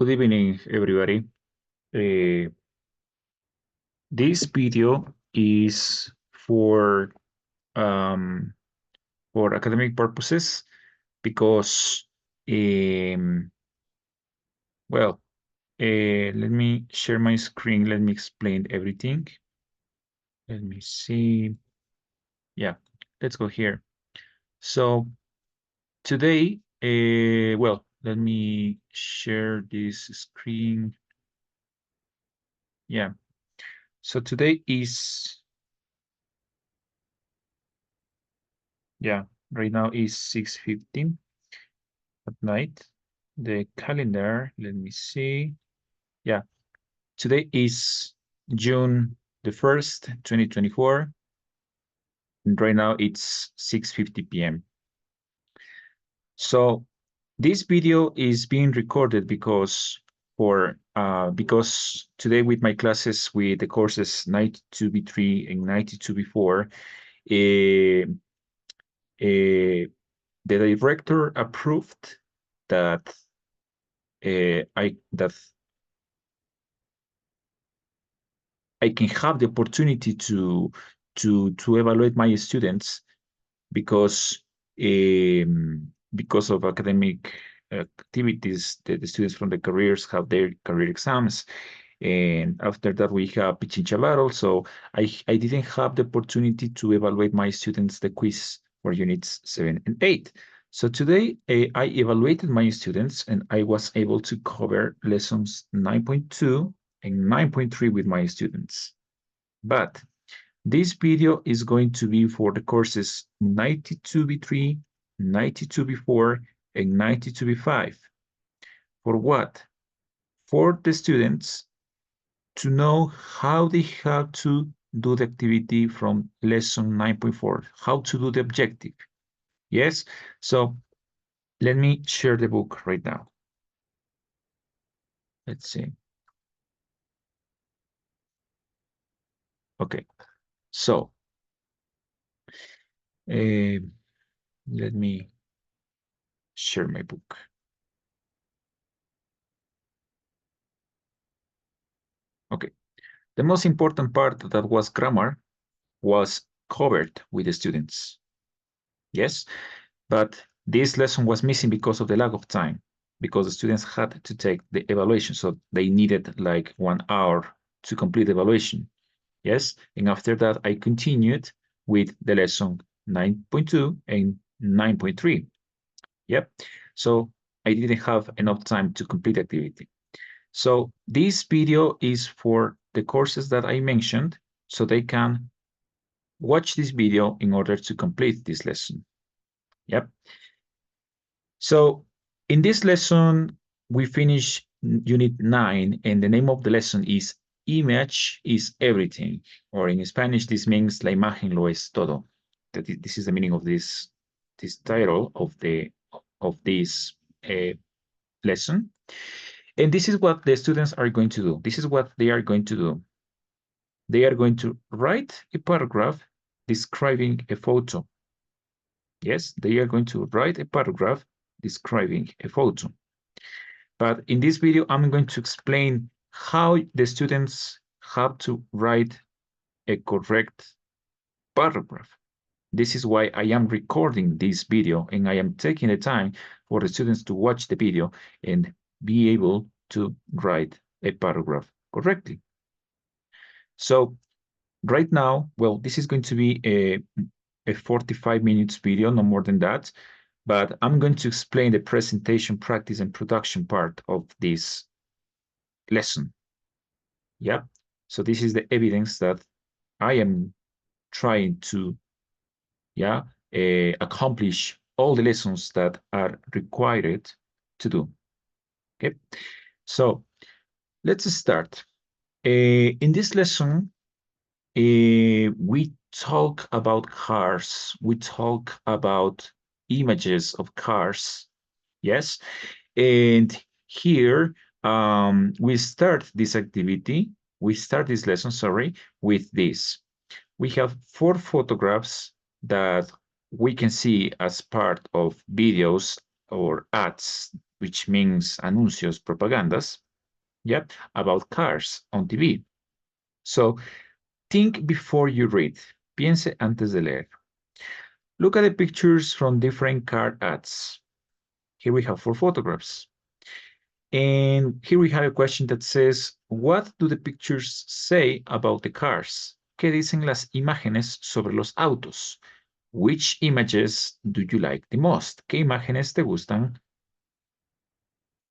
Good evening, everybody. Uh, this video is um, for academic purposes because, um, well, let me share my screen. Let me explain everything. Let me see. Yeah, let's go here. So today, well, let me share this screen. Yeah. So today is, yeah, right now is 6:15 at night. The calendar, let me see. Yeah, today is June the 1st, 2024. And right now it's 6:50 p.m. So this video is being recorded because today with my classes with the courses 92B3 and 92B4, uh, the director approved that I can have the opportunity to evaluate my students because of academic activities. The students from the careers have their career exams, and after that we have Pichincha battle. So I didn't have the opportunity to evaluate my students the quiz for units 7 and 8. So today I evaluated my students and I was able to cover lessons 9.2 and 9.3 with my students. But this video is going to be for the courses 92B3, 92B4, and 92B5. For what? For the students to know how they have to do the activity from lesson 9.4, how to do the objective. Yes? So let me share the book right now. Let's see. Okay. So let me share my book. Okay. The most important part that was grammar was covered with the students. Yes, but this lesson was missing because of the lack of time, because the students had to take the evaluation. So they needed like 1 hour to complete the evaluation. Yes, and after that, I continued with the lesson 9.2 and 9.3. Yep. So I didn't have enough time to complete the activity. So this video is for the courses that I mentioned, so they can watch this video in order to complete this lesson. Yep. So in this lesson, we finish unit 9, and the name of the lesson is Image is Everything, or in Spanish, this means La imagen lo es todo. This is the meaning of this title of this lesson. And this is what the students are going to do. This is what they are going to do. They are going to write a paragraph describing a photo. Yes, they are going to write a paragraph describing a photo. But in this video, I'm going to explain how the students have to write a correct paragraph. This is why I am recording this video and I am taking the time for the students to watch the video and be able to write a paragraph correctly. So right now, well, this is going to be a 45 minutes video, no more than that, but I'm going to explain the presentation, practice, and production part of this lesson. Yeah. So this is the evidence that I am trying to, yeah, accomplish all the lessons that are required to do. Okay. So let's start. In this lesson, we talk about cars. We talk about images of cars. Yes. And here we start this activity. We start this lesson, sorry, with this. We have 4 photographs that we can see as part of videos or ads which means anuncios, propagandas, yep, about cars on TV. So think before you read. Piense antes de leer. Look at the pictures from different car ads. Here we have 4 photographs. And here we have a question that says, what do the pictures say about the cars? ¿Qué dicen las imágenes sobre los autos? Which images do you like the most? ¿Qué imágenes te gustan?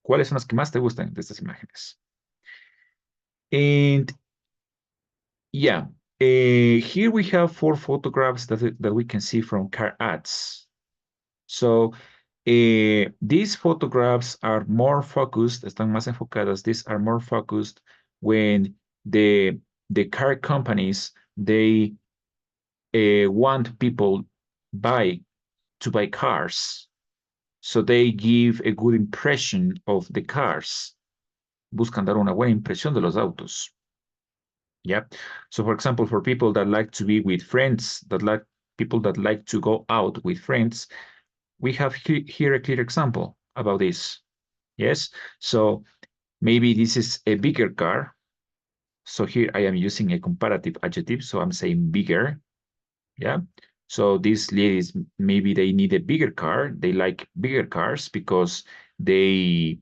¿Cuáles son las que más te gustan de estas imágenes? And yeah, here we have 4 photographs that we can see from car ads. So these photographs are more focused, están más enfocadas, these are more focused when the car companies, they want people to buy cars. So they give a good impression of the cars. Buscan dar una buena impresión de los autos. Yeah. So for example, for people that like to be with friends, people that like to go out with friends, we have here a clear example about this. Yes. So maybe this is a bigger car. So here I am using a comparative adjective. So I'm saying bigger. Yeah. So these ladies, maybe they need a bigger car. They like bigger cars because they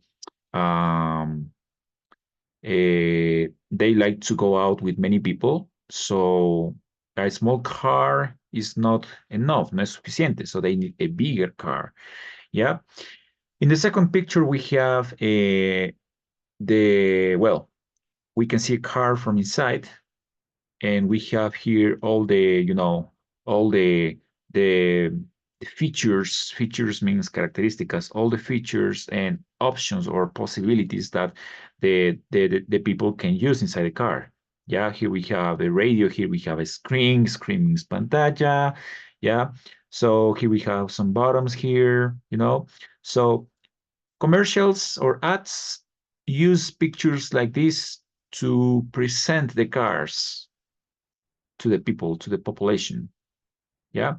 they like to go out with many people. So a small car is not enough, no es suficiente. So they need a bigger car. Yeah. In the second picture, we have well, we can see a car from inside, and we have here all the, all the features. Features means características, all the features and options or possibilities that the people can use inside the car. Yeah, here we have a radio, here we have a screen means pantalla. Yeah, so here we have some buttons here, So commercials or ads use pictures like this to present the cars to the people, to the population. Yeah.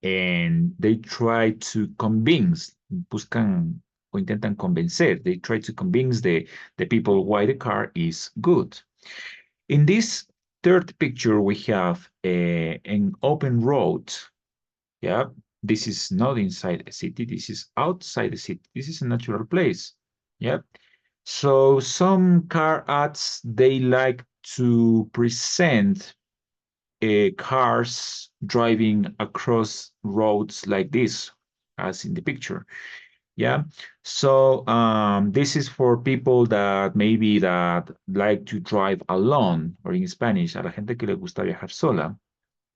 And they try to convince, buscan o intentan convencer, they try to convince the people why the car is good. In this third picture, we have an open road. Yeah. This is not inside a city. This is outside the city. This is a natural place. Yeah. So some car ads, they like to present cars driving across roads like this, as in the picture. Yeah. So this is for people that maybe that like to drive alone, or in Spanish, a la gente que le gusta viajar sola.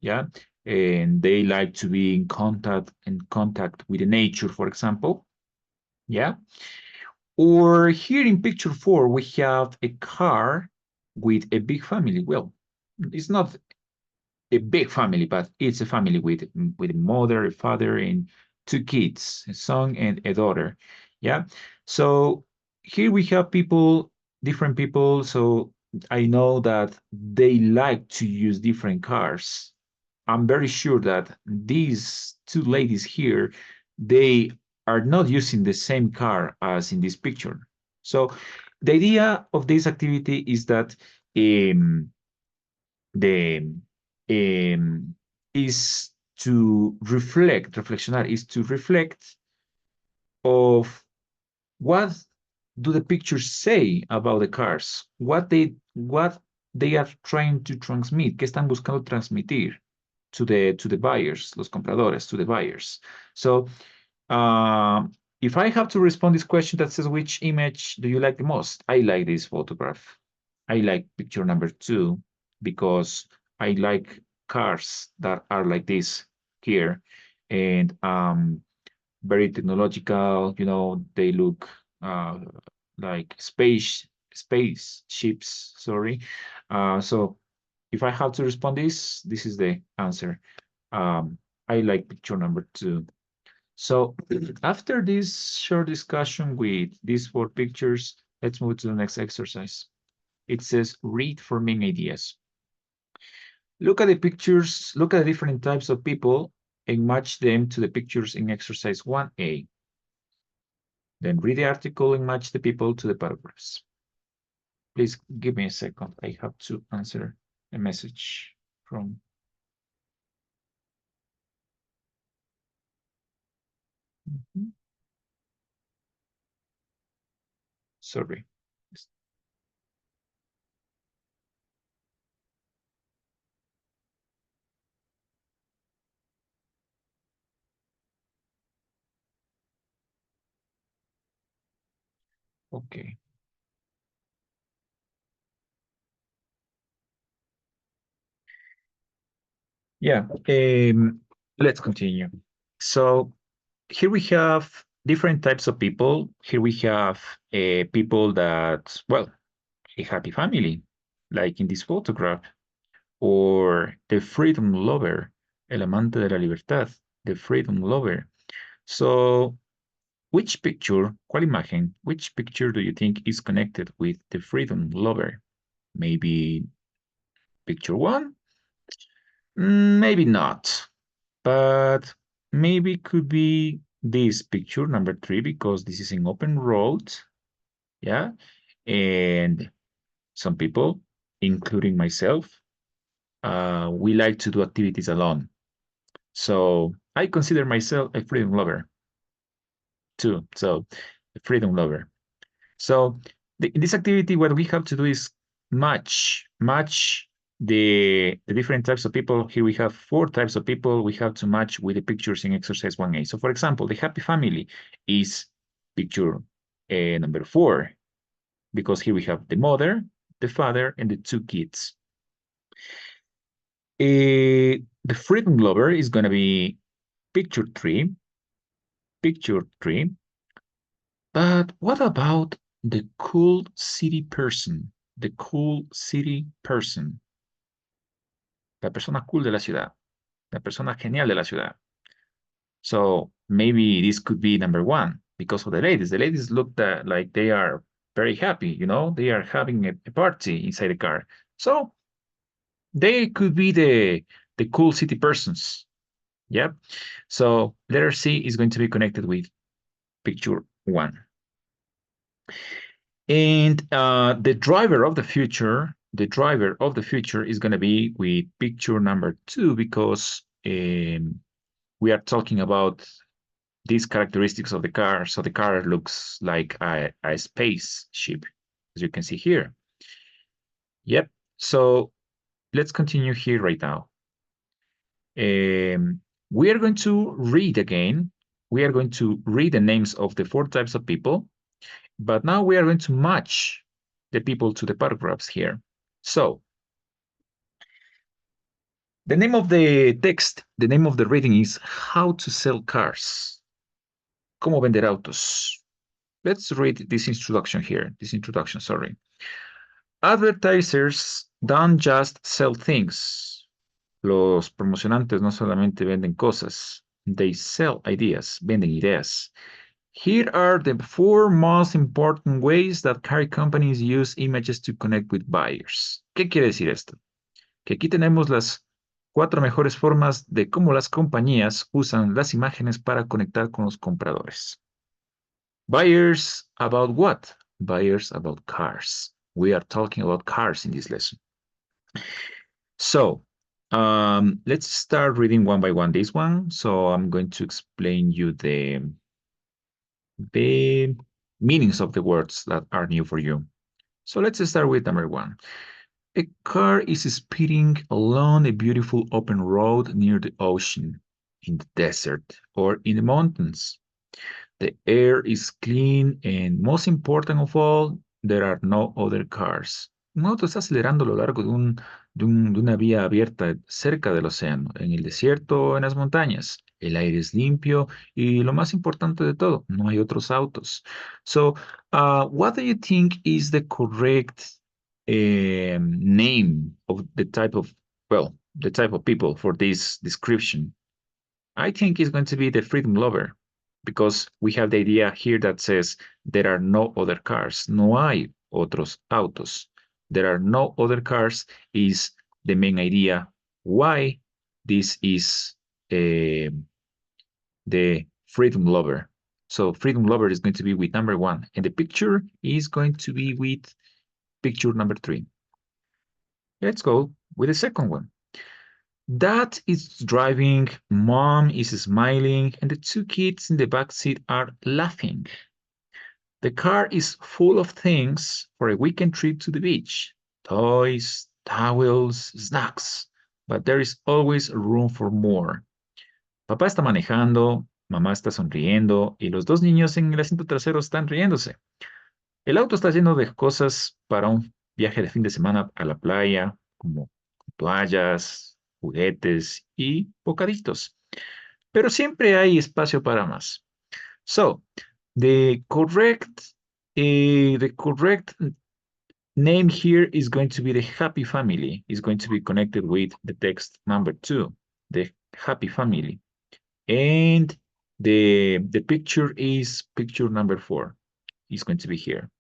Yeah. And they like to be in contact with the nature, for example. Yeah. Or here in picture 4, we have a car with a big family. Well, it's not a big family, but it's a family with a mother, a father, and 2 kids, a son and a daughter. Yeah. So here we have people, different people. So I know that they like to use different cars. I'm very sure that these 2 ladies here, they are not using the same car as in this picture. So the idea of this activity is that the is to reflect, reflexionar is to reflect of what do the pictures say about the cars, what they are trying to transmit, qué están buscando transmitir to the buyers, los compradores, to the buyers. So if I have to respond this question that says, which image do you like the most? I like this photograph. I like picture number 2 because I like cars that are like this here, and very technological. They look like spaceships. Sorry. So if I have to respond this is the answer. I like picture number 2. So after this short discussion with these 4 pictures, let's move to the next exercise. It says read for main ideas. Look at the pictures, look at the different types of people and match them to the pictures in exercise 1A. Then read the article and match the people to the paragraphs. Please give me a second. I have to answer a message from. Sorry. Okay. Yeah. Let's continue. So here we have different types of people. Here we have people that, well, a happy family, like in this photograph, or the freedom lover, el amante de la libertad, the freedom lover. So, which picture, ¿cuál imagen, which picture do you think is connected with the freedom lover? Maybe picture one? Maybe not, but maybe could be this picture number 3 because this is an open road, yeah, and some people, including myself, we like to do activities alone. So I consider myself a freedom lover too. So a freedom lover. So in this activity, what we have to do is match the different types of people. Here we have 4 types of people we have to match with the pictures in exercise 1A. So for example, the happy family is picture number 4, because here we have the mother, the father, and the 2 kids. The freedom lover is going to be picture 3, picture 3. But what about the cool city person? The cool city person. La persona cool de la ciudad. La persona genial de la ciudad. So maybe this could be number 1 because of the ladies. The ladies look like they are very happy, you know, they are having a party inside the car. So they could be the cool city persons. Yep. So letter C is going to be connected with picture 1. And the driver of the future is going to be with picture number 2 because we are talking about these characteristics of the car. So the car looks like a spaceship, as you can see here. Yep. So let's continue here right now. We are going to read again. We are going to read the names of the 4 types of people. But now we are going to match the people to the paragraphs here. So the name of the text, the name of the reading is How to Sell Cars. Cómo vender autos. Let's read this introduction here. Sorry. Advertisers don't just sell things. Los promocionantes no solamente venden cosas. They sell ideas, venden ideas. Here are the 4 most important ways that car companies use images to connect with buyers. ¿Qué quiere decir esto? Que aquí tenemos las 4 mejores formas de cómo las compañías usan las imágenes para conectar con los compradores. Buyers about what? Buyers about cars. We are talking about cars in this lesson. So let's start reading one by one this one. So I'm going to explain you the meanings of the words that are new for you. So let's start with number 1. A car is speeding along a beautiful open road near the ocean, in the desert, or in the mountains. The air is clean and, most important of all, there are no other cars. Un auto está acelerando a lo largo de una vía abierta cerca del océano, en el desierto o en las montañas. El aire es limpio y lo más importante de todo, no hay otros autos. So, what do you think is the correct name of the type of, well, the type of people for this description? I think it's going to be the freedom lover, because we have the idea here that says there are no other cars. No hay otros autos. There are no other cars is the main idea why this is the freedom lover. So freedom lover is going to be with number 1, and the picture is going to be with picture number 3. Let's go with the second one. Dad is driving, mom is smiling, and the 2 kids in the back seat are laughing. The car is full of things for a weekend trip to the beach. Toys, towels, snacks. But there is always room for more. Papá está manejando, mamá está sonriendo y los 2 niños en el asiento trasero están riéndose. El auto está lleno de cosas para un viaje de fin de semana a la playa, como toallas, juguetes y bocaditos. Pero siempre hay espacio para más. So, the correct name here is going to be the happy family. Is going to be connected with the text number 2, the happy family. And the picture is picture number 4. It's going to be here.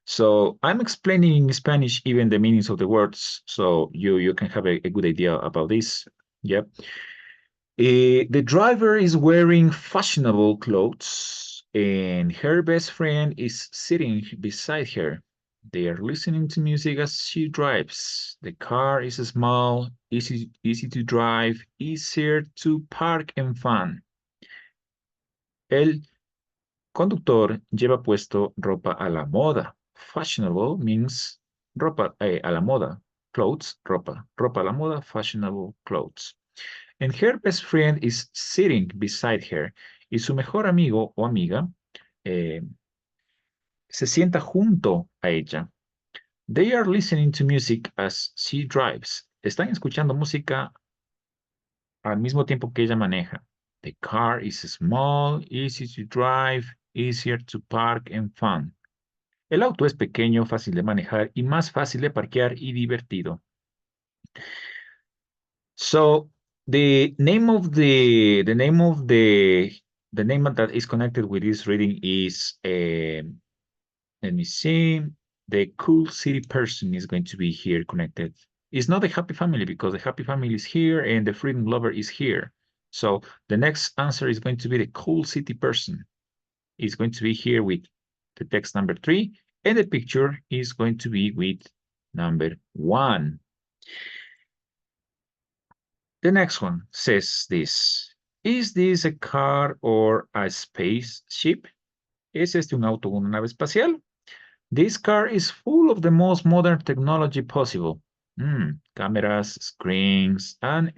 So I'm explaining in Spanish even the meanings of the words, so you can have a good idea about this. Yep. The driver is wearing fashionable clothes, and her best friend is sitting beside her. They are listening to music as she drives. The car is small, easy to drive, easier to park and fun. El conductor lleva puesto ropa a la moda. Fashionable means ropa a la moda. Clothes, ropa. Ropa a la moda, fashionable clothes. And her best friend is sitting beside her. Y su mejor amigo o amiga se sienta junto a ella. They are listening to music as she drives. Están escuchando música al mismo tiempo que ella maneja. The car is small, easy to drive, easier to park and fun. El auto es pequeño, fácil de manejar y más fácil de parquear y divertido. So the name that is connected with this reading is let me see, the cool city person is going to be here connected. It's not the happy family because the happy family is here and the freedom lover is here. So the next answer is going to be the cool city person. It's going to be here with the text number 3, and the picture is going to be with number 1. The next one says this. Is this a car or a spaceship? ¿Es este un auto o una nave espacial? This car is full of the most modern technology possible. Cameras, screens, an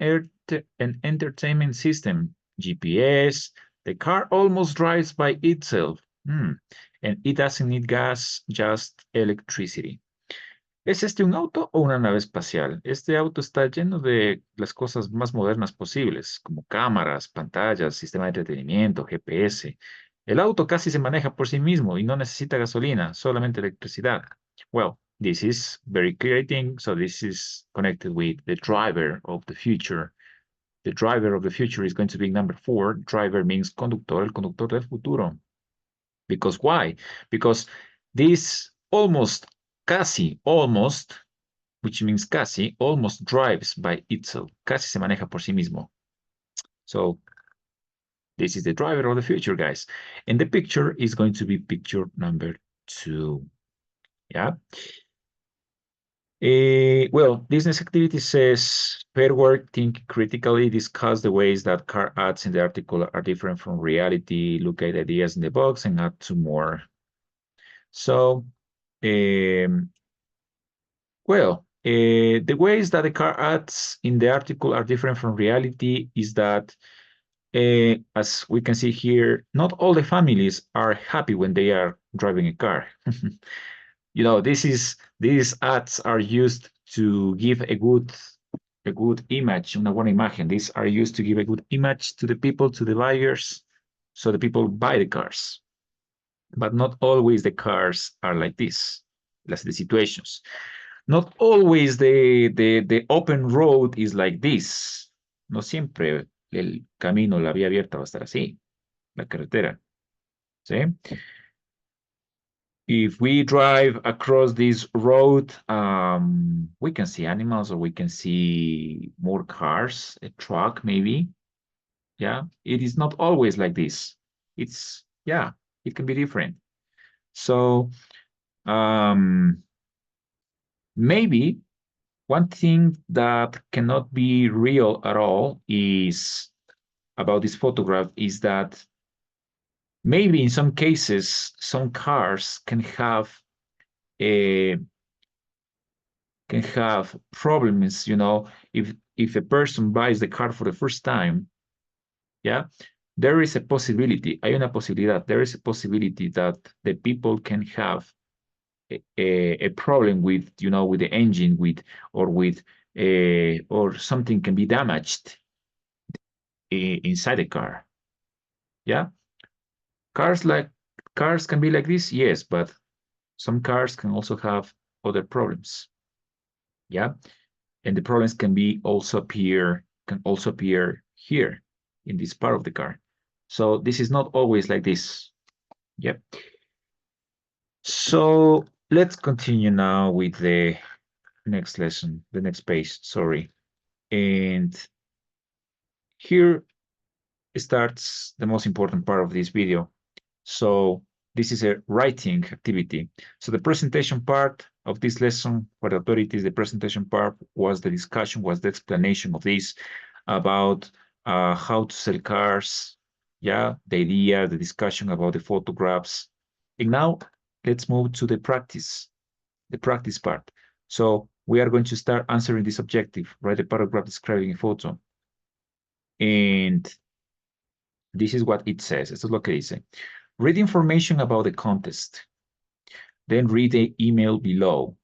entertainment system, GPS. The car almost drives by itself. And it doesn't need gas, just electricity. ¿Es este un auto o una nave espacial? Este auto está lleno de las cosas más modernas posibles, como cámaras, pantallas, sistema de entretenimiento, GPS. El auto casi se maneja por sí mismo y no necesita gasolina, solamente electricidad. Well, this is very clear, I think. So this is connected with the driver of the future. The driver of the future is going to be number 4. Driver means conductor, el conductor del futuro. Because why? Because this casi, almost, which means casi, almost drives by itself. Casi se maneja por sí mismo. So this is the driver of the future, guys. And the picture is going to be picture number 2. Yeah. Well, business activity says, pair work, think critically, discuss the ways that car ads in the article are different from reality, look at ideas in the box, and add 2 more. So, well, the ways that the car ads in the article are different from reality is that, as we can see here, not all the families are happy when they are driving a car. You know, these ads are used to give a good image, una buena imagen. These are used to give a good image to the people, to the buyers, so the people buy the cars. But not always the cars are like this, las the situations. Not always the open road is like this. No siempre el camino, la vía abierta va a estar así, la carretera. ¿Sí? If we drive across this road, we can see animals or we can see more cars, a truck maybe. Yeah, it is not always like this. it's, yeah, it can be different. So maybe one thing that cannot be real at all is about this photograph is that maybe in some cases, some cars a can have problems, if a person buys the car for the first time, yeah, there is a possibility, hay una posibilidad, there is a possibility that the people can have a problem with, with the engine, or with, or something can be damaged inside the car. Yeah, cars like cars can be like this, yes, but some cars can also have other problems. Yeah, and the problems can also appear here in this part of the car. So this is not always like this. Yep. So let's continue now with the next lesson, the next page, sorry. And here starts the most important part of this video. So this is a writing activity. So the presentation part of this lesson for the authorities, the presentation part was the discussion, was the explanation of this about how to sell cars, yeah, the idea, the discussion about the photographs. And now let's move to the practice part. So we are going to start answering this objective, write a paragraph describing a photo. And this is what it says. Esto es lo que dice. Read information about the contest. Then read the email below.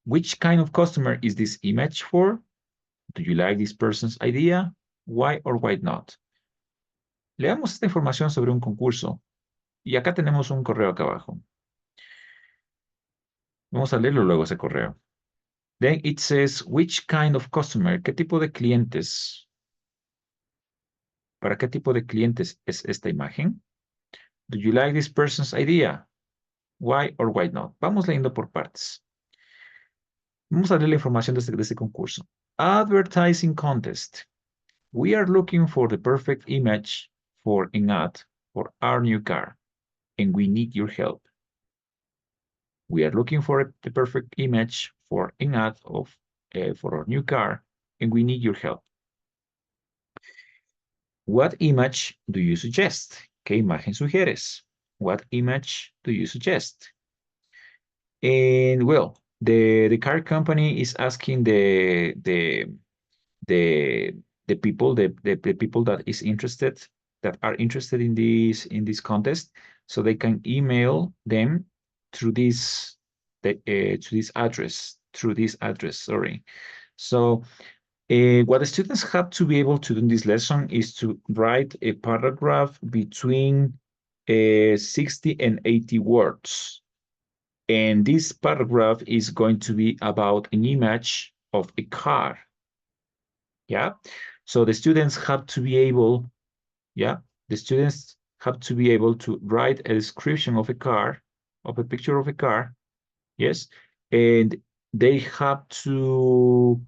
Which kind of customer is this image for? Do you like this person's idea? Why or why not? Leamos esta información sobre un concurso. Y acá tenemos un correo acá abajo. Vamos a leerlo luego ese correo. Then it says, which kind of customer? ¿Qué tipo de clientes? ¿Para qué tipo de clientes es esta imagen? Do you like this person's idea? Why or why not? Vamos leyendo por partes. Vamos a leer la información de este concurso. Advertising contest. We are looking for the perfect image for an ad for our new car, and we need your help. We are looking for the perfect image for an ad for our new car, and we need your help. What image do you suggest? ¿Qué imagen sugieres? What image do you suggest? And well, the car company is asking the the people the people that are interested in this contest, so they can email them through this address, sorry. So what the students have to be able to do in this lesson is to write a paragraph between 60 and 80 words. And this paragraph is going to be about an image of a car. Yeah. So the students have to be able, yeah, the students have to be able to write a description of a car, of a picture of a car. Yes. And they have to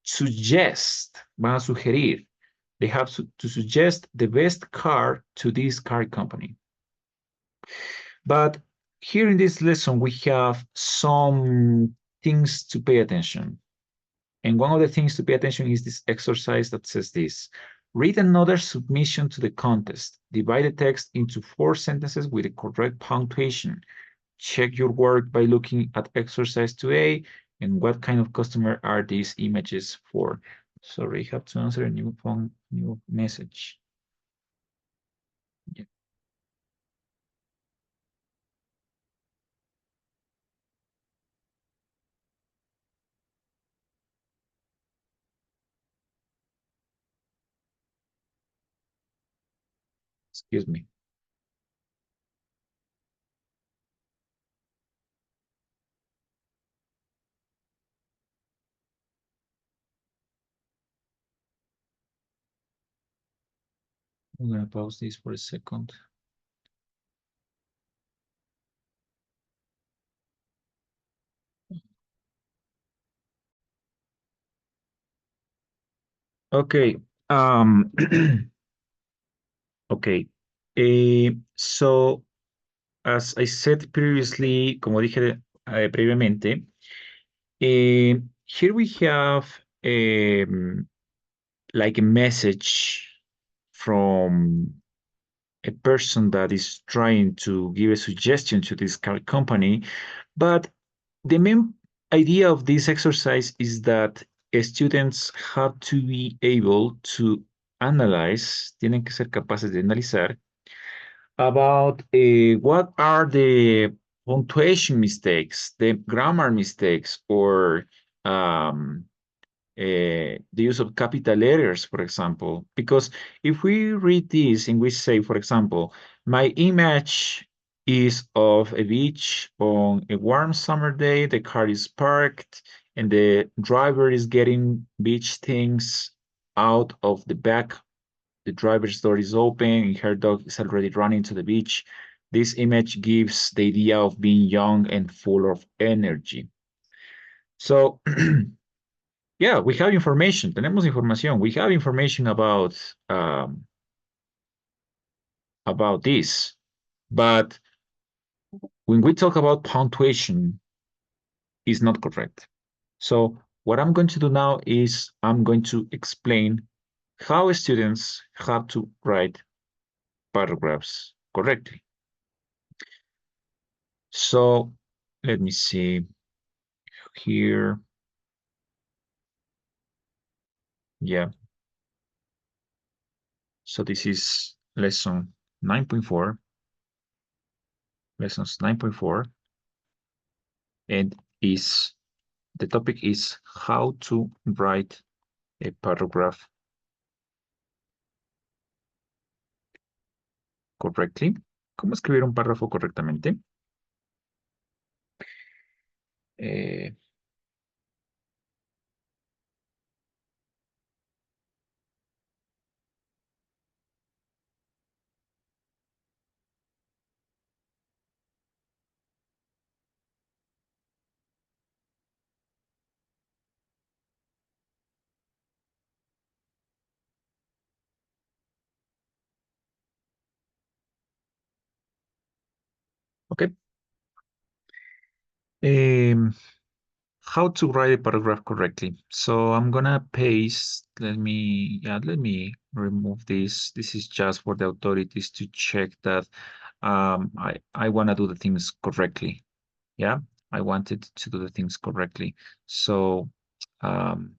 suggest, van a sugerir, they have to suggest the best car to this car company. But here in this lesson, we have some things to pay attention. And one of the things to pay attention is this exercise that says this. Read another submission to the contest. Divide the text into 4 sentences with the correct punctuation. Check your work by looking at exercise 2A and what kind of customer are these images for. Sorry, I have to answer a new message. Yeah. Excuse me. I'm gonna pause this for a second. Okay. Okay. So, as I said previously, como dije previamente, here we have like a message from a person that is trying to give a suggestion to this company, but the main idea of this exercise is that students have to be able to analyze, tienen que ser capaces de analizar about what are the punctuation mistakes, the grammar mistakes, or um, the use of capital letters, for example. Because if we read this and we say, for example, my image is of a beach on a warm summer day, the car is parked, and the driver is getting beach things out of the back. The driver's door is open, and her dog is already running to the beach. This image gives the idea of being young and full of energy. So, yeah, we have information. Tenemos información. We have information about this. But when we talk about punctuation, it's not correct. So what I'm going to do now is I'm going to explain how students have to write paragraphs correctly. So let me see here. Yeah. So this is lesson 9.4, lessons 9.4, and is the topic is how to write a paragraph correctly. ¿Cómo escribir un párrafo correctamente? Eh, okay. Um, how to write a paragraph correctly. So I'm gonna paste, let me remove this. This is just for the authorities to check that I wanna do the things correctly. Yeah, I wanted to do the things correctly. So um,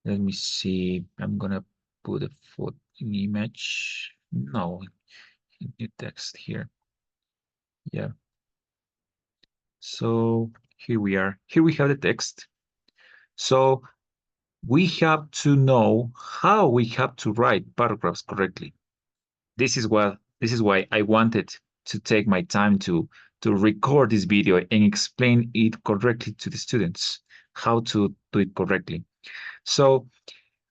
let me see. I'm gonna put a photo an image. No, new text here. Yeah. So here we are. Here we have the text. So we have to know how we have to write paragraphs correctly. This is why I wanted to take my time to record this video and explain it correctly to the students, how to do it correctly. So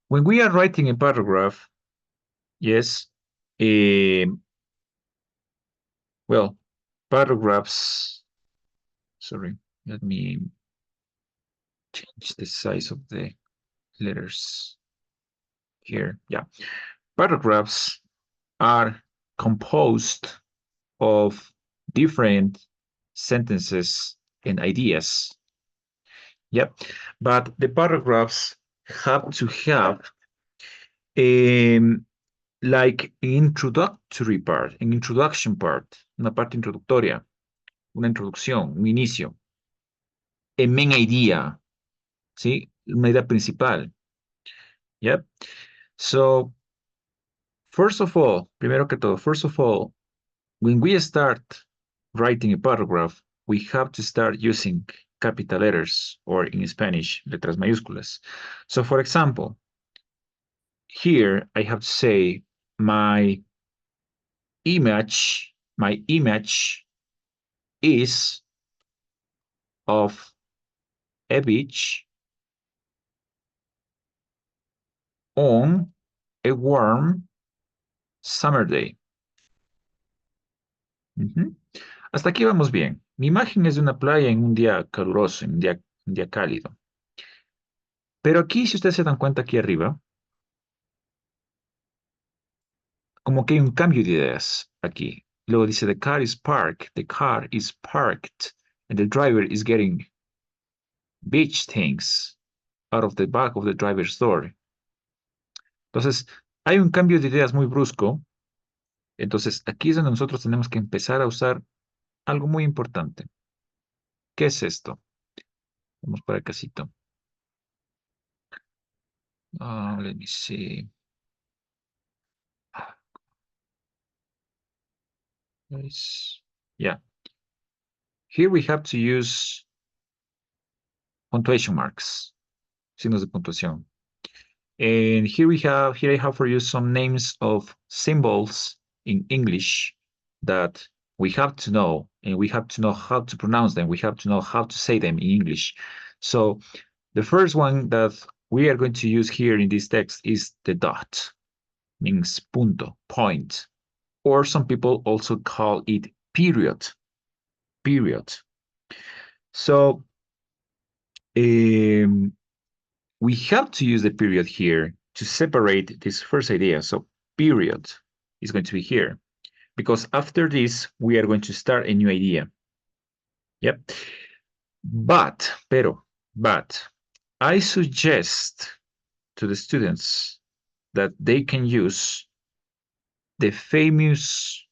when we are writing a paragraph, yes, well, paragraphs, sorry, let me change the size of the letters here. Yeah, paragraphs are composed of different sentences and ideas. Yep, but the paragraphs have to have like an introductory part, an introduction part, una parte introductoria, una introducción, un inicio, a main idea, ¿sí? Una idea principal. Yep. So, first of all, primero que todo, first of all, when we start writing a paragraph, we have to start using capital letters, or in Spanish, letras mayúsculas. So, for example, here I have to say my image is of a beach on a warm summer day. Hasta aquí vamos bien. Mi imagen es de una playa en un día caluroso, en un día cálido. Pero aquí, si ustedes se dan cuenta aquí arriba, como que hay un cambio de ideas aquí. Luego dice, the car is parked, and the driver is getting beach things out of the back of the driver's door. Entonces, hay un cambio de ideas muy brusco. Entonces, aquí es donde nosotros tenemos que empezar a usar algo muy importante. ¿Qué es esto? Vamos para casito. Let me see. Yeah. Here we have to use punctuation marks, signos de puntuación. And here I have for you some names of symbols in English that we have to know, and we have to know how to pronounce them. We have to know how to say them in English. So the first one that we are going to use here in this text is the dot, means punto, point, or some people also call it period, period. So we have to use the period here to separate this first idea. So period is going to be here because after this, we are going to start a new idea. Yep. But I suggest to the students that they can use the famous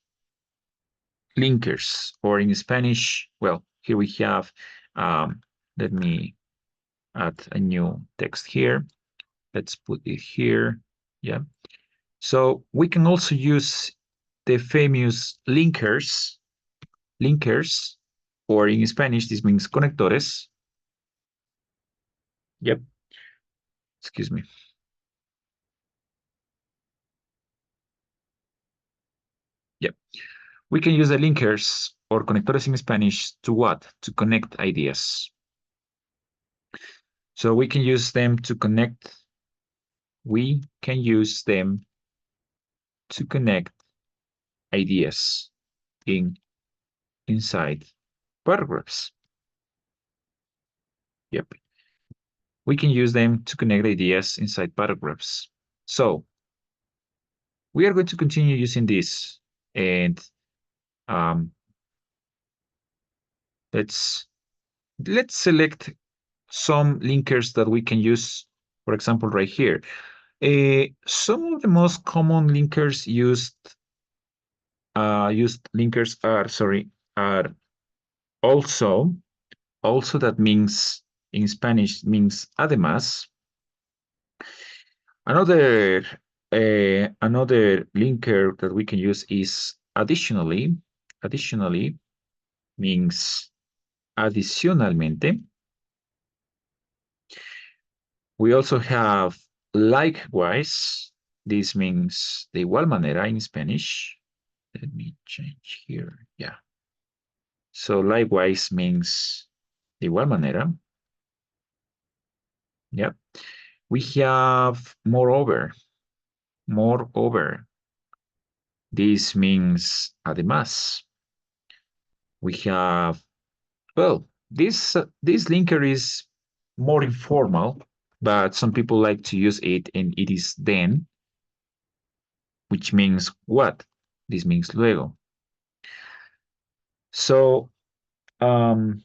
linkers, or in Spanish, well, here we have, let me add a new text here. Let's put it here. Yeah. So we can also use the famous linkers, or in Spanish, this means conectores. Yep. Excuse me. Yep. We can use the linkers or conectores in Spanish to what? To connect ideas. So we can use them to connect. We can use them to connect ideas inside paragraphs. Yep. We can use them to connect ideas inside paragraphs. So we are going to continue using this, and let's select some linkers that we can use, for example, right here. Some of the most common linkers used linkers are also that means in Spanish means además. Another linker that we can use is additionally. Additionally means adicionalmente. We also have likewise. This means de igual manera in Spanish. Let me change here. Yeah. So likewise means de igual manera. Yep. We have moreover. Moreover. This means además. We have, well, this linker is more informal, but some people like to use it, and it is then, which means what? This means luego. So, when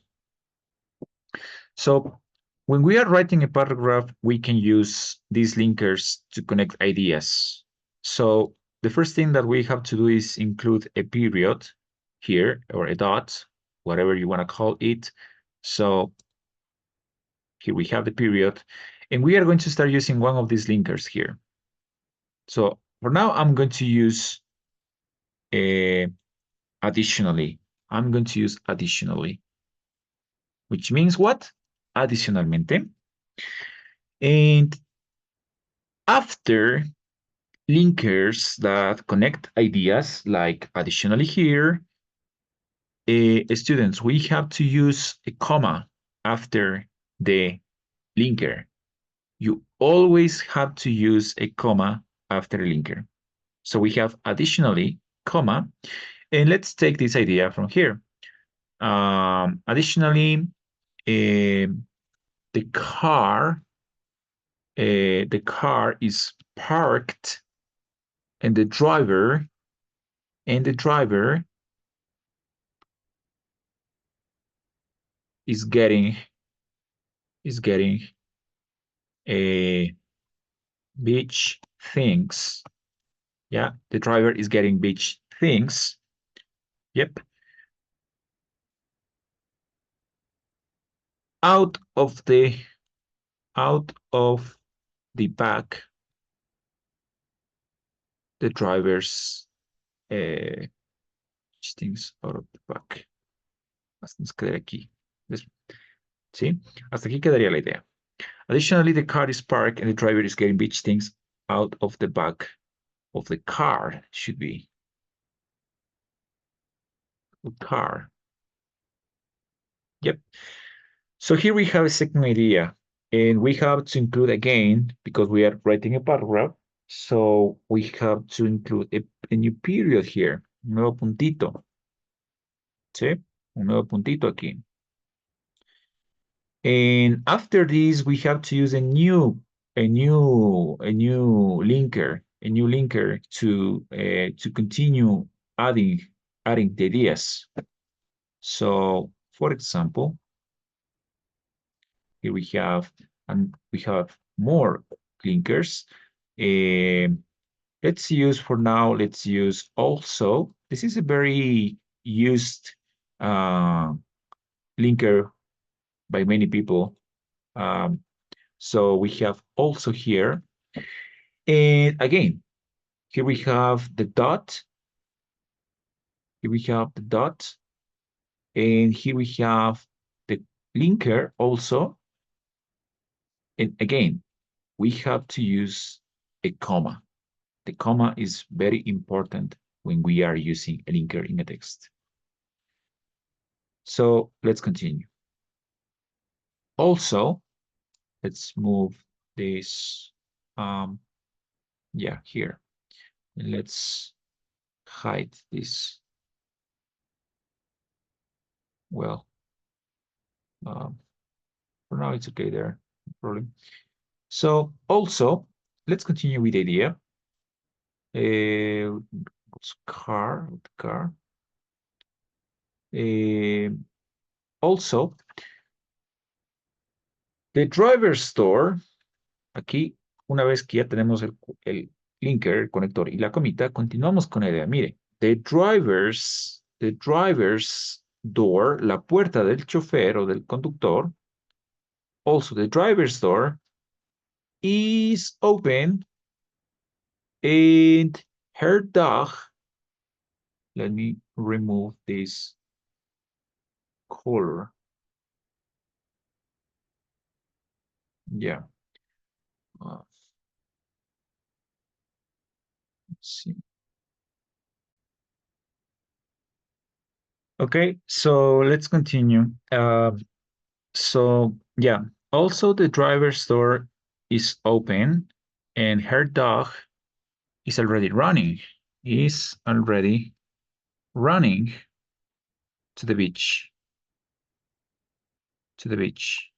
we are writing a paragraph, we can use these linkers to connect ideas. So the first thing that we have to do is include a period here, or a dot, whatever you want to call it. So here we have the period, and we are going to start using one of these linkers here. So for now, I'm going to use additionally. I'm going to use additionally, which means what? Adicionalmente. And after linkers that connect ideas, like additionally here, students, we have to use a comma after the linker. You always have to use a comma after a linker. So we have additionally, comma, and let's take this idea from here. Additionally, the car is parked and the driver is getting a beach things. Yeah, the driver is getting beach things. Yep. Out of the back, the driver's things out of the back. Nos quedar aquí. ¿Sí? Hasta aquí quedaría la idea. Additionally, the car is parked and the driver is getting beach things out of the back of the car. Should be the car. Yep. So here we have a second idea, and we have to include again, because we are writing a paragraph, so we have to include a new period here, un nuevo puntito. ¿Sí? Un nuevo puntito aquí. And after this, we have to use a new linker to continue adding the ideas. So, for example, here we have more linkers. Let's use also. This is a very used linker by many people. So we have also here. And again, here we have the dot. Here we have the dot. And here we have the linker also. And again, we have to use a comma. The comma is very important when we are using a linker in a text. So let's continue. Also, let's move this, yeah, here. And let's hide this. Well, for now it's okay there, no problem. So also, let's continue with the idea. Car. Also, the driver store, aquí, una vez que ya tenemos el linker, el conector y la comita, continuamos con la idea. Mire, the driver's door, la puerta del chofer o del conductor, also the driver's door is open and her dog, let me remove this color. Yeah. Let's see. Okay, so let's continue. So yeah, also the driver's door is open and her dog is already running. Is already running to the beach. To the beach.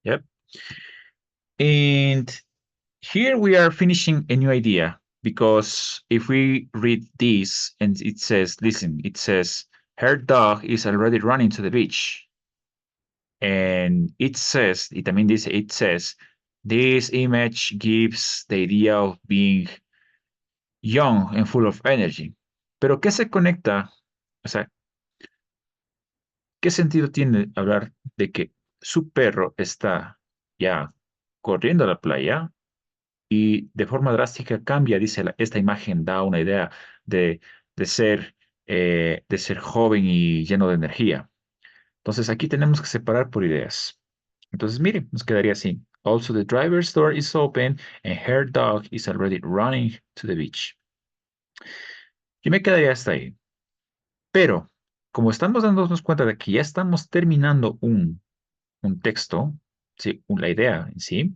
Yep. And here we are finishing a new idea because if we read this and it says, listen, it says, her dog is already running to the beach. And it says, it says, this image gives the idea of being young and full of energy. Pero ¿qué se conecta? O sea, ¿qué sentido tiene hablar de que su perro está ya corriendo a la playa y de forma drástica cambia, dice esta imagen da una idea de, de ser joven y lleno de energía? Entonces aquí tenemos que separar por ideas. Entonces, mire, nos quedaría así. Also, the driver's door is open and her dog is already running to the beach. Yo me quedaría hasta ahí. Pero, como estamos dándonos cuenta de que ya estamos terminando un texto, ¿sí? La idea en sí,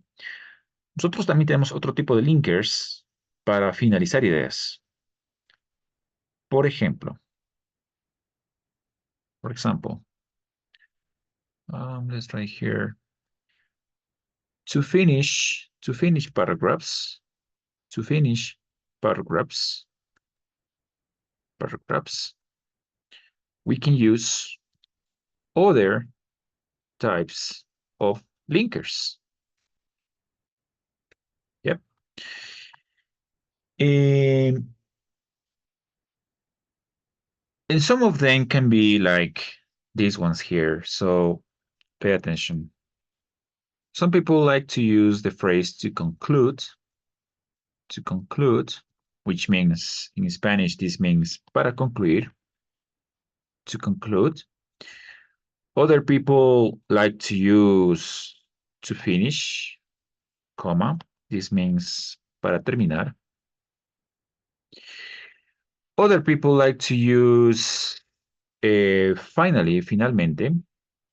nosotros también tenemos otro tipo de linkers para finalizar ideas. Por ejemplo, for example, let's try here. To finish paragraphs, to finish paragraphs, we can use other types of linkers. Yep. And some of them can be like these ones here. So pay attention. Some people like to use the phrase to conclude, which means in Spanish, this means para concluir, to conclude. Other people like to use to finish, comma. This means para terminar. Other people like to use finally, finalmente,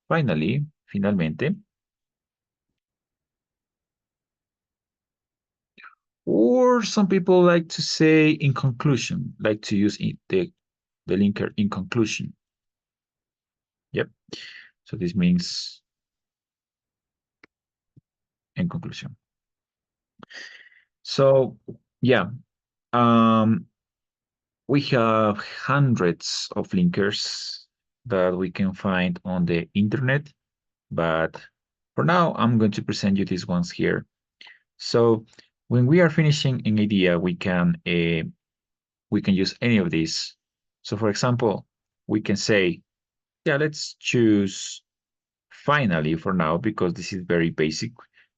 finally, finalmente. Or some people like to say in conclusion, like to use the linker in conclusion. Yep. So this means in conclusion. So yeah, we have hundreds of linkers that we can find on the internet, but for now, I'm going to present you these ones here. So when we are finishing an idea, we can use any of these. So for example, we can say, yeah, let's choose finally for now because this is very basic.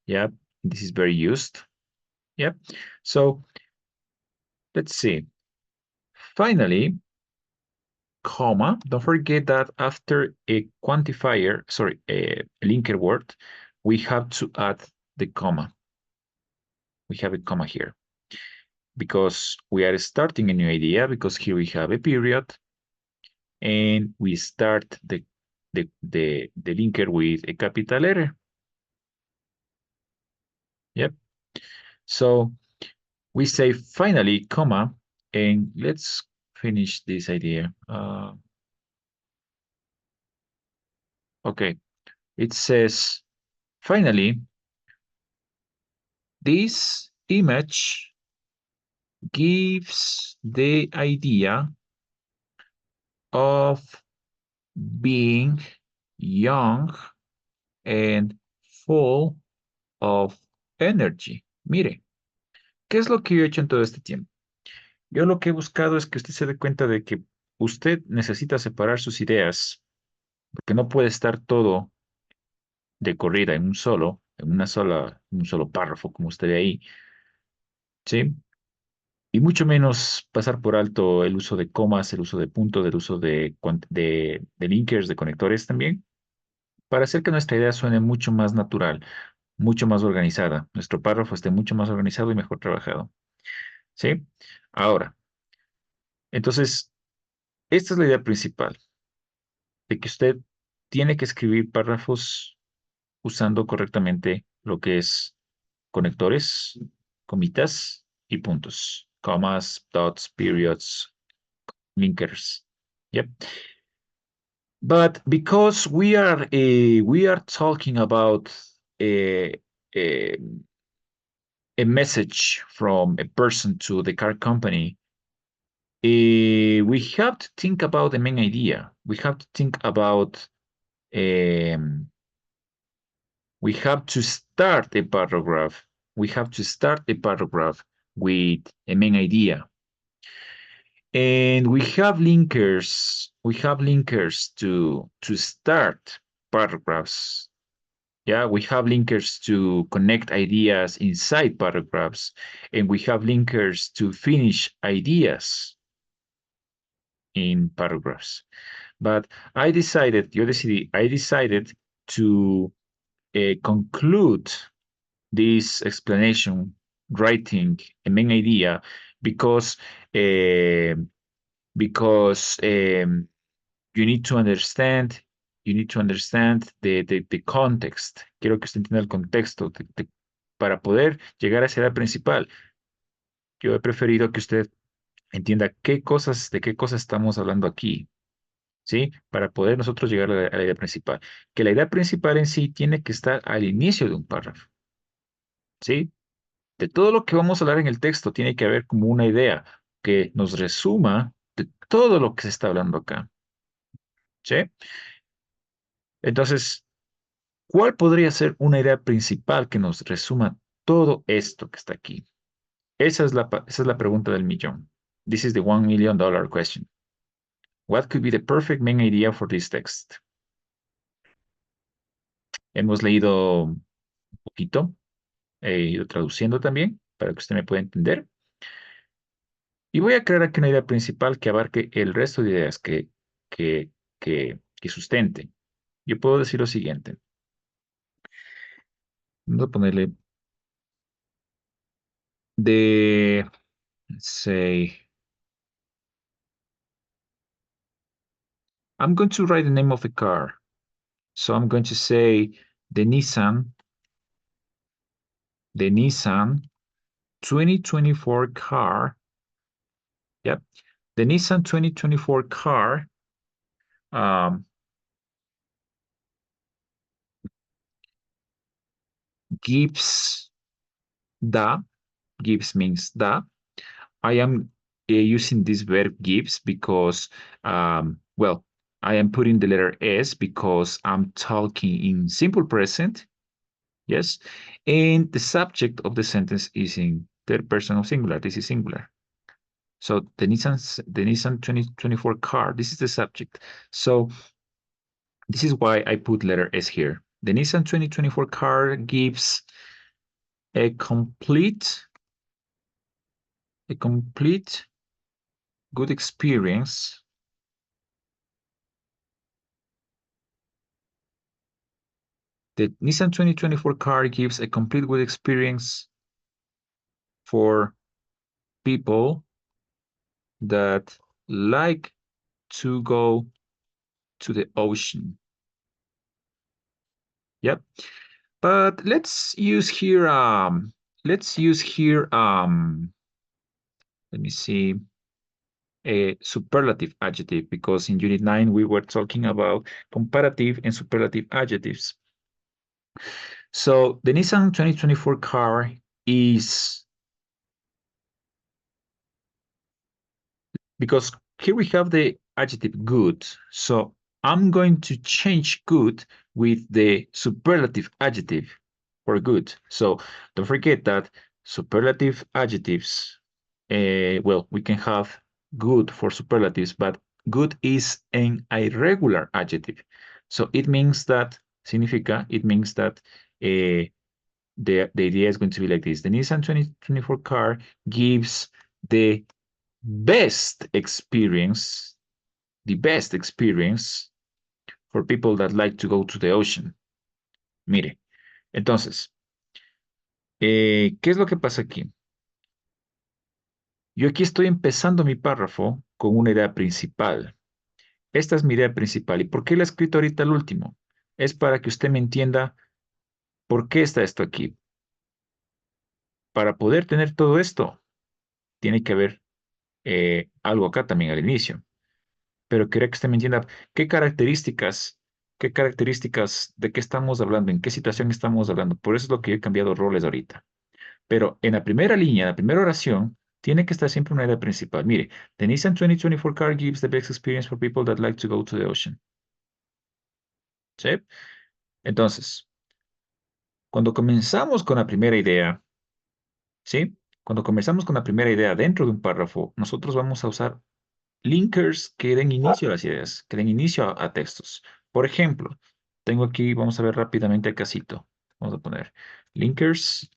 Yeah, this is very used. Yep. So let's see. Finally, comma. Don't forget that after a quantifier, sorry, a linker word, we have to add the comma. We have a comma here because we are starting a new idea because here we have a period and we start the linker with a capital letter. Yep. So we say finally, comma, and let's finish this idea. Okay, it says, finally, this image gives the idea of being young and full of energy. Mire, ¿qué es lo que yo he hecho en todo este tiempo? Yo lo que he buscado es que usted se dé cuenta de que usted necesita separar sus ideas, porque no puede estar todo de corrida en un solo párrafo, como usted ve ahí, ¿sí? Y mucho menos pasar por alto el uso de comas, el uso de puntos, el uso de linkers, de conectores también, para hacer que nuestra idea suene mucho más natural, mucho más organizada, nuestro párrafo esté mucho más organizado y mejor trabajado, ¿sí? Ahora, entonces, esta es la idea principal, de que usted tiene que escribir párrafos usando correctamente lo que es conectores, comitas y puntos, comas, dots, periods, linkers. Yep. But because we are talking about a, a, a message from a person to the car company, we have to think about the main idea. We have to think about we have to start a paragraph. We have to start a paragraph with a main idea. And we have linkers. We have linkers to start paragraphs. Yeah, we have linkers to connect ideas inside paragraphs, and we have linkers to finish ideas in paragraphs. But I decided to conclude this explanation writing a main idea because uh, you need to understand the context. Quiero que usted entienda el contexto para poder llegar a esa idea principal. Yo he preferido que usted entienda de qué cosas estamos hablando aquí, ¿sí? Para poder nosotros llegar a la idea principal. Que la idea principal en sí tiene que estar al inicio de un párrafo, ¿sí? De todo lo que vamos a hablar en el texto, tiene que haber como una idea que nos resuma de todo lo que se está hablando acá. ¿Sí? Entonces, ¿cuál podría ser una idea principal que nos resuma todo esto que está aquí? Esa es la pregunta del millón. This is the $1 million question. What could be the perfect main idea for this text? Hemos leído un poquito, he ido traduciendo también para que usted me pueda entender. Y voy a crear aquí una idea principal que abarque el resto de ideas que sustente. Yo puedo decir lo siguiente. Vamos a ponerle de, say, I'm going to write the name of the car. So I'm going to say the Nissan 2024 car. Yep. The Nissan 2024 car um, gives gives means the. I am using this verb gives because, well, I am putting the letter S because I'm talking in simple present. Yes. And the subject of the sentence is in third person of singular. This is singular. So the Nissan 2024 car, this is the subject. So this is why I put letter S here. The Nissan 2024 car gives a complete good experience The Nissan 2024 car gives a complete good experience for people that like to go to the ocean. Yep. But let's use here let me see, a superlative adjective, because in unit 9 we were talking about comparative and superlative adjectives. So the Nissan 2024 car is, because here we have the adjective good. So I'm going to change good with the superlative adjective for good. So don't forget that superlative adjectives, well, we can have good for superlatives, but good is an irregular adjective. So it means that, it means that the idea is going to be like this. The Nissan 2024 car gives the best experience, the best experience for people that like to go to the ocean. Mire, entonces, ¿qué es lo que pasa aquí? Yo aquí estoy empezando mi párrafo con una idea principal. Esta es mi idea principal. ¿Y por qué la he escrito ahorita al último? Es para que usted me entienda por qué está esto aquí. Para poder tener todo esto, tiene que haber algo acá también al inicio. Pero quería que usted me entienda qué características de qué estamos hablando, en qué situación estamos hablando. Por eso es lo que he cambiado roles ahorita. Pero en la primera línea, en la primera oración, tiene que estar siempre una idea principal. Mire, the Nissan 2024 car gives the best experience for people that like to go to the ocean. ¿Sí? Entonces, cuando comenzamos con la primera idea, ¿sí? Cuando comenzamos con la primera idea dentro de un párrafo, nosotros vamos a usar linkers que den inicio a las ideas, que den inicio a textos. Por ejemplo, tengo aquí, vamos a ver rápidamente el casito. Vamos a poner linkers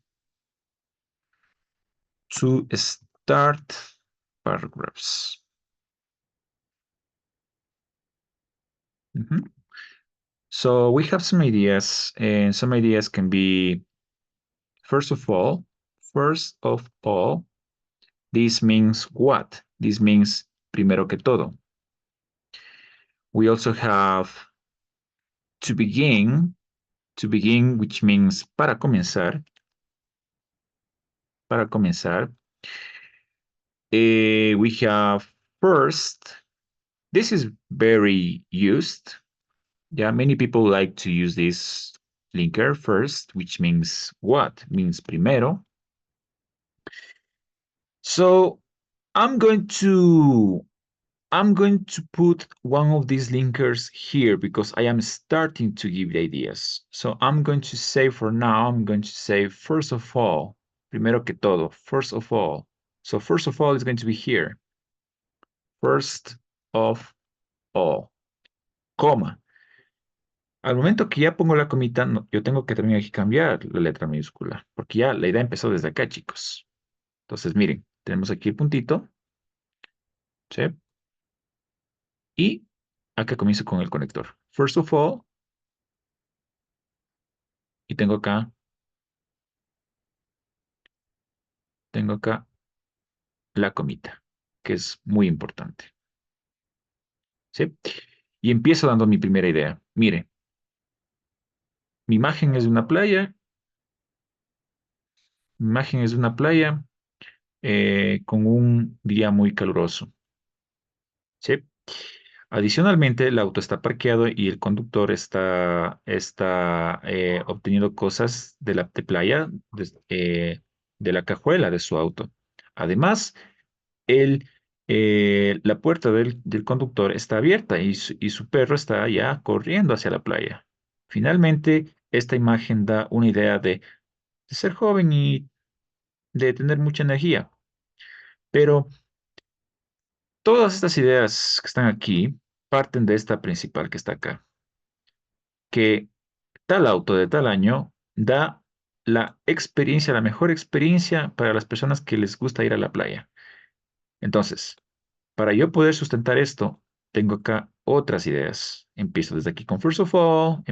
to start paragraphs. Mhm. So we have some ideas, and some ideas can be, first of all, this means what? This means primero que todo. We also have to begin, which means para comenzar, para comenzar. We have first. This is very used. Yeah, many people like to use this linker first, which means what? Means primero. So I'm going to put one of these linkers here because I am starting to give the ideas. So I'm going to say for now, I'm going to say first of all, primero que todo, first of all. So first of all is going to be here. First of all, coma. Al momento que ya pongo la comita, yo tengo que también aquí cambiar la letra minúscula, porque ya la idea empezó desde acá, chicos. Entonces, miren, tenemos aquí el puntito, ¿sí? Y acá comienzo con el conector. First of all, y tengo acá la comita, que es muy importante, ¿sí? Y empiezo dando mi primera idea. Mire, mi imagen es de una playa, mi imagen es de una playa con un día muy caluroso, ¿sí? Adicionalmente, el auto está parqueado y el conductor está obteniendo cosas de la de playa, de la cajuela de su auto. Además, la puerta del conductor está abierta y su perro está ya corriendo hacia la playa. Finalmente, esta imagen da una idea de ser joven y de tener mucha energía. Pero todas estas ideas que están aquí parten de esta principal que está acá, que tal auto de tal año da la experiencia, la mejor experiencia para las personas que les gusta ir a la playa. Entonces, para yo poder sustentar esto, tengo acá otras ideas. Empiezo desde aquí con first of all,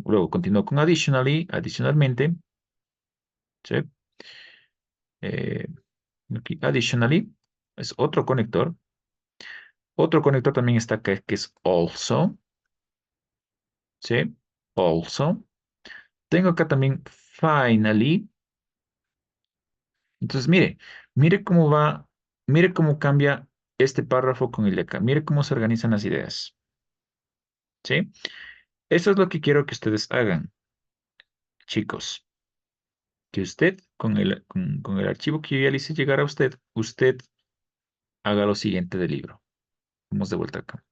luego continúo con additionally, adicionalmente, ¿sí? Eh, Aquí, additionally, es otro conector. Otro conector también está acá, que es also, ¿sí? Also. Tengo acá también finally. Entonces, mire cómo cambia este párrafo con el de acá. Mire cómo se organizan las ideas, ¿sí? Eso es lo que quiero que ustedes hagan, chicos. Que usted, con el archivo que yo ya le hice llegar a usted, usted haga lo siguiente del libro. Vamos de vuelta acá.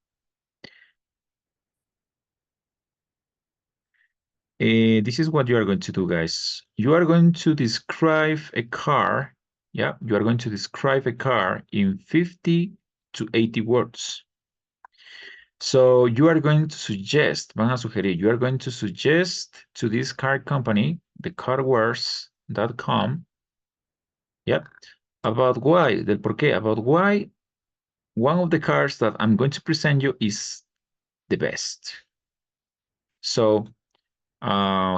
This is what you are going to do, guys. You are going to describe a car. Yeah, you are going to describe a car in 50 to 80 words. So you are going to suggest, van a sugerir, you are going to suggest to this car company, the carwars.com, yeah, about why, del por qué, about why one of the cars that I'm going to present you is the best. So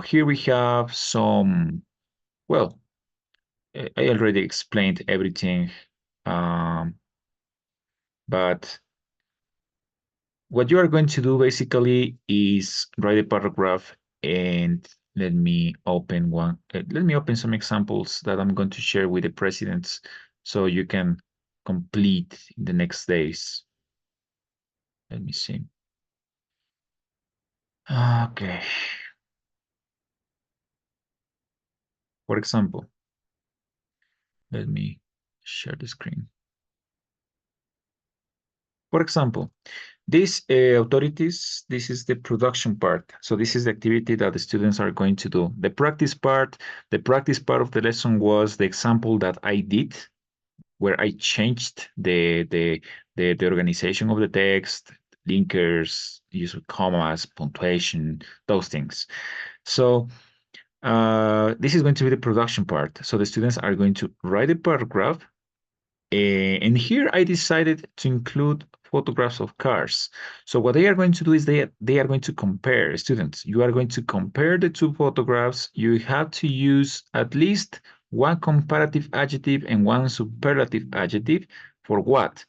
here we have some, well, I already explained everything, but what you are going to do basically is write a paragraph and let me open some examples that I'm going to share with the presidents so you can complete in the next days. Let me see. Okay. For example, let me share the screen. For example, these authorities, this is the production part. So this is the activity that the students are going to do. The practice part of the lesson was the example that I did, where I changed the organization of the text, linkers, use of commas, punctuation, those things. So this is going to be the production part. So the students are going to write a paragraph. And here I decided to include photographs of cars. So what they are going to do is they are going to compare, students. You are going to compare the two photographs. You have to use at least one comparative adjective and one superlative adjective. For what?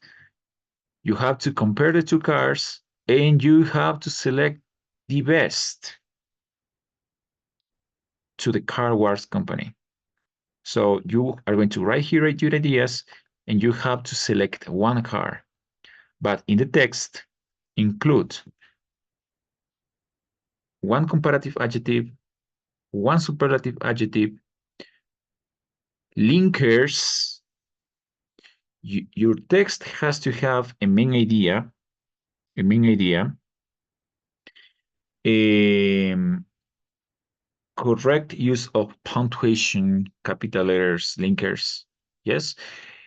You have to compare the two cars and you have to select the best to the Car Wars company. So you are going to write here your ideas and you have to select one car. But in the text, include one comparative adjective, one superlative adjective, linkers, your text has to have a main idea, correct use of punctuation, capital letters, linkers. Yes.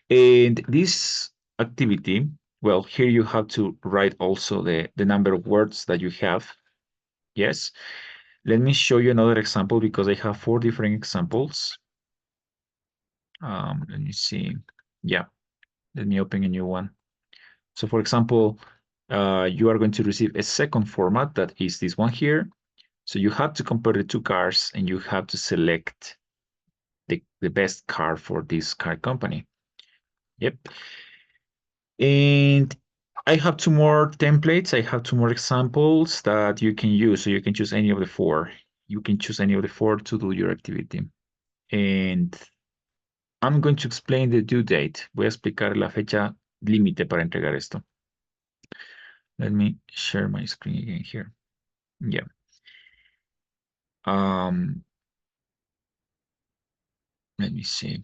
And this activity, well, here you have to write also the number of words that you have. Yes. Let me show you another example because I have 4 different examples. Let me see. Yeah, let me open a new one. So for example, you are going to receive a second format that is this one here. So you have to compare the 2 cars and you have to select the best car for this car company. Yep. And I have 2 more templates. I have 2 more examples that you can use. So you can choose any of the 4. You can choose any of the 4 to do your activity. And I'm going to explain the due date. Voy a explicar la fecha límite para entregar esto. Let me share my screen again here. Yeah. Let me see.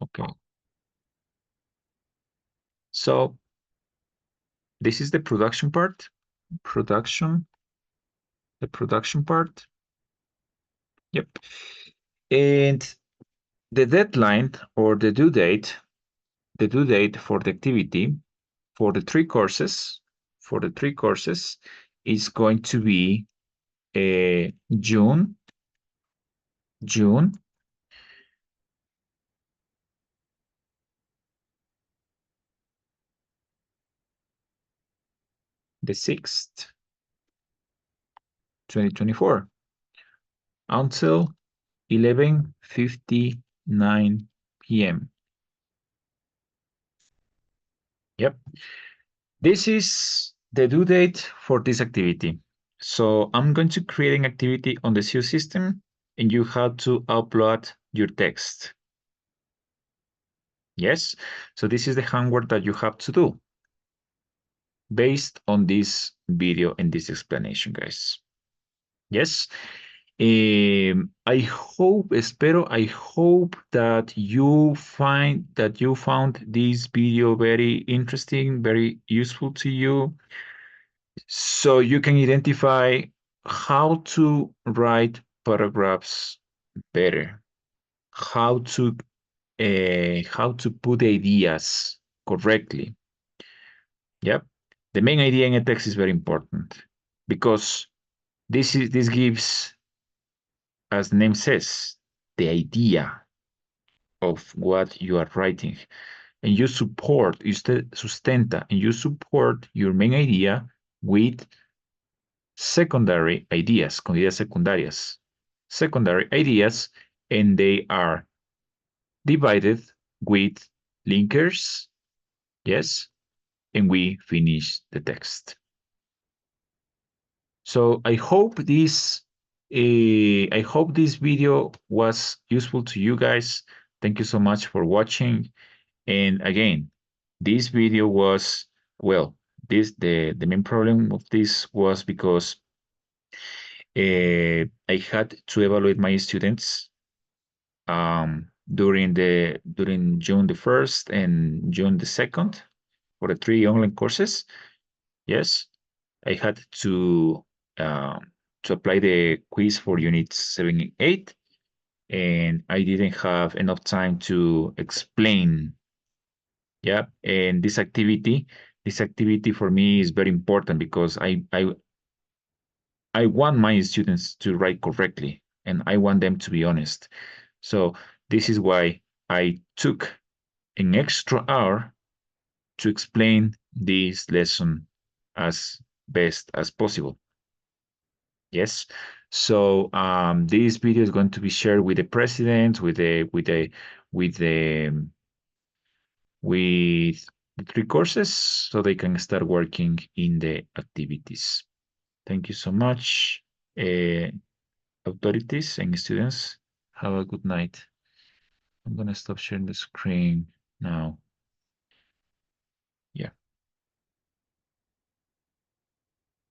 Okay. So this is the production part. The production part. Yep. And the deadline or the due date for the activity for the 3 courses, is going to be June the 6th, 2024 until 11:59 p.m. Yep. This is the due date for this activity. So I'm going to create an activity on the SEO system and you have to upload your text. Yes. So this is the homework that you have to do based on this video and this explanation, guys. Yes. I hope that you found this video very interesting, very useful to you. So you can identify how to write paragraphs better, how to put ideas correctly. Yep. The main idea in a text is very important because this gives, as the name says, the idea of what you are writing. And you sustenta, and you support your main idea with secondary ideas, con ideas secundarias. Secondary ideas, and they are divided with linkers, yes, and we finish the text. So I hope this video was useful to you guys. Thank you so much for watching. And again, this video was, well, the main problem of this was because I had to evaluate my students during June the 1st and June the 2nd for the 3 online courses. Yes, I had to apply the quiz for units 7 and 8, and I didn't have enough time to explain. Yeah, and this activity for me is very important because I want my students to write correctly and I want them to be honest. So this is why I took an extra hour to explain this lesson as best as possible. Yes. So this video is going to be shared with the president, with the 3 courses, so they can start working in the activities. Thank you so much, authorities and students. Have a good night. I'm gonna stop sharing the screen now.